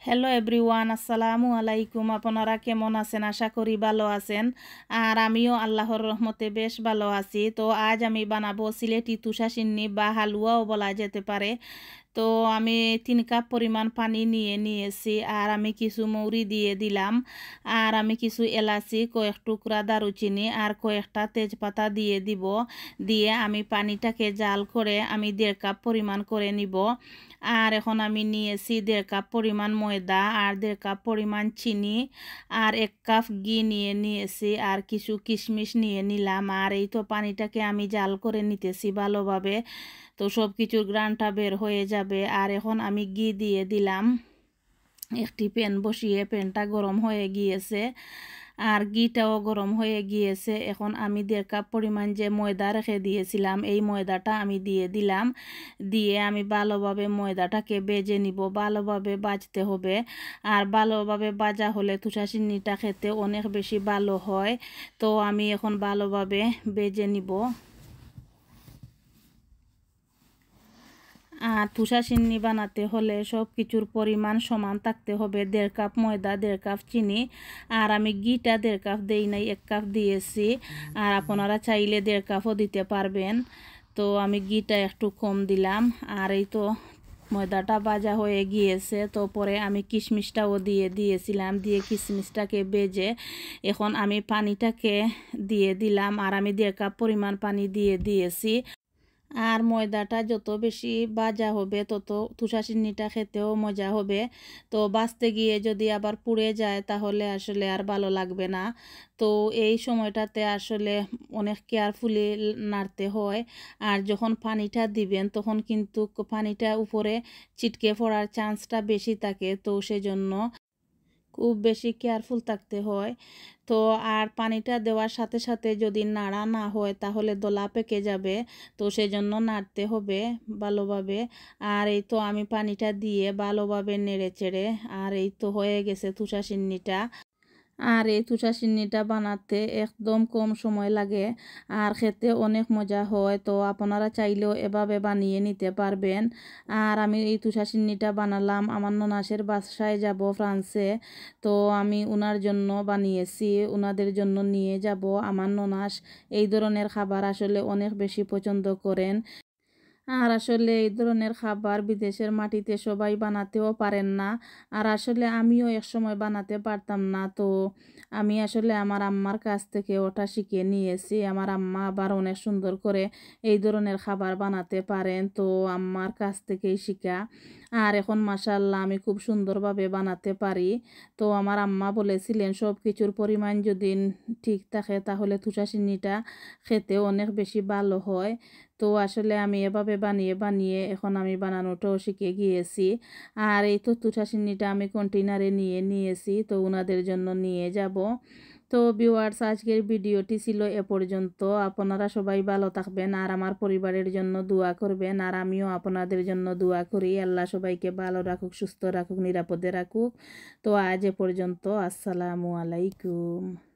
Hello everyone, আসসালামু আলাইকুম। আপনারা কেমন আছেন? আশা করি ভালো আছেন। আর আমিও আল্লাহর রহমতে বেশ ভালো আছি। তো আজ আমি বানাবো সিলেটি তুষা সিন্নি বা হালুয়াও বলা যেতে পারে। তো আমি 3 কাপ পরিমাণ পানি নিয়েছি। আর আমি কিছু মৌরি দিয়ে দিলাম। আর আমি কিছু এলাচি, কয়েক টুকরা দারুচিনি আর কয়েকটা তেজপাতা দিয়ে দিব। দিয়ে আমি পানিটাকে জাল করে আমি 1.5 কাপ পরিমাণ করে নিব। আর এখন আমি নিয়েছি 1.5 কাপ পরিমাণ ময়দা আর 1.5 কাপ পরিমাণ চিনি আর 1 কাপ ঘি নিয়েছি আর কিছু কিশমিশ নিয়ে নিলাম। আর এই তো পানিটাকে আমি জাল করে নিতেছি ভালোভাবে। তো সব কিছুর গ্রানটা বের হয়ে যাবে। আর এখন আমি ঘি দিয়ে দিলাম। একটি প্যান বসিয়ে প্যানটা গরম হয়ে গিয়েছে আর ঘিটাও গরম হয়ে গিয়েছে। এখন আমি 1.5 কাপ পরিমাণ যে ময়দা রেখে দিয়েছিলাম এই ময়দাটা আমি দিয়ে দিলাম। দিয়ে আমি ভালোভাবে ময়দাটাকে বেজে নিব। ভালোভাবে ভাজতে হবে। আর ভালোভাবে ভাজা হলে তুষা সিন্নিটা খেতে অনেক বেশি ভালো হয়। তো আমি এখন ভালোভাবে বেজে নিব। আর তুষা সিন্নি বানাতে হলে সব কিছুর পরিমাণ সমান থাকতে হবে। 1.5 কাপ ময়দা, 1.5 কাপ চিনি আর আমি ঘিটা 1.5 কাপ দেই নাই, 1 কাপ দিয়েছি। আর আপনারা চাইলে 1.5 কাপও দিতে পারবেন। তো আমি ঘিটা একটু কম দিলাম। আর এই তো ময়দাটা ভাজা হয়ে গিয়েছে। তো পরে আমি কিশমিশটাও দিয়েছিলাম। দিয়ে কিশমিশটাকে ভেজে এখন আমি পানিটাকে দিয়ে দিলাম। আর আমি 1.5 কাপ পরিমাণ পানি দিয়েছি। আর ময়দাটা যত বেশি ভাজা হবে তত তুষা সিন্নিটা খেতেও মজা হবে। তো ভাজতে গিয়ে যদি আবার পুড়ে যায় তাহলে আসলে আর ভালো লাগবে না। তো এই সময়টাতে আসলে অনেক কেয়ারফুলি নাড়তে হয়। আর যখন পানিটা দিবেন তখন কিন্তু পানিটা উপরে ছিটকে পড়ার চান্সটা বেশি থাকে। তো সেজন্য খুব বেশি কেয়ারফুল থাকতে হয়। তো আর পানিটা দেওয়ার সাথে সাথে যদি নাড়া না হয় তাহলে দলা পেকে যাবে। তো সেজন্য নাড়তে হবে ভালোভাবে। আর এই তো আমি পানিটা দিয়ে ভালোভাবে নেড়ে চেড়ে আর এই তো হয়ে গেছে তুষা সিন্নিটা। আর এই তুষা সিন্নিটা বানাতে একদম কম সময় লাগে আর খেতে অনেক মজা হয়। তো আপনারা চাইলেও এভাবে বানিয়ে নিতে পারবেন। আর আমি এই তুষা সিন্নিটা বানালাম আমার ননাসের বাসায় যাব ফ্রান্সে। তো আমি ওনার জন্য বানিয়েছি, ওনাদের জন্য নিয়ে যাব। আমার ননাস এই ধরনের খাবার আসলে অনেক বেশি পছন্দ করেন। আর আসলে এই ধরনের খাবার বিদেশের মাটিতে সবাই বানাতেও পারেন না। আর আসলে আমিও একসময় বানাতে পারতাম না। তো আমি আসলে আমার আম্মার কাছ থেকে ওটা শিখে নিয়েছি। আমার আম্মা আবার অনেক সুন্দর করে এই ধরনের খাবার বানাতে পারেন। তো আম্মার কাছ থেকেই শিখা। আর এখন মাশাআল্লাহ আমি খুব সুন্দরভাবে বানাতে পারি। তো আমার আম্মা বলেছিলেন সব কিছুর পরিমাণ যদি ঠিক থাকে তাহলে তুষা সিন্নিটা খেতে অনেক বেশি ভালো হয়। তো আসলে আমি এভাবে বানিয়ে এখন আমি বানানোটাও শিখে গিয়েছি। আর এই তো তুষা সিন্নিটা আমি কন্টেনারে নিয়েছি। তো ওনাদের জন্য নিয়ে যাব। তো ভিউয়ার্স, আজকের ভিডিওটি ছিল এ পর্যন্ত। আপনারা সবাই ভালো থাকবেন আর আমার পরিবারের জন্য দোয়া করবেন। আর আমিও আপনাদের জন্য দোয়া করি। আল্লাহ সবাইকে ভালো রাখুক, সুস্থ রাখুক, নিরাপদে রাখুক। তো আজ এ পর্যন্ত। আসসালামু আলাইকুম।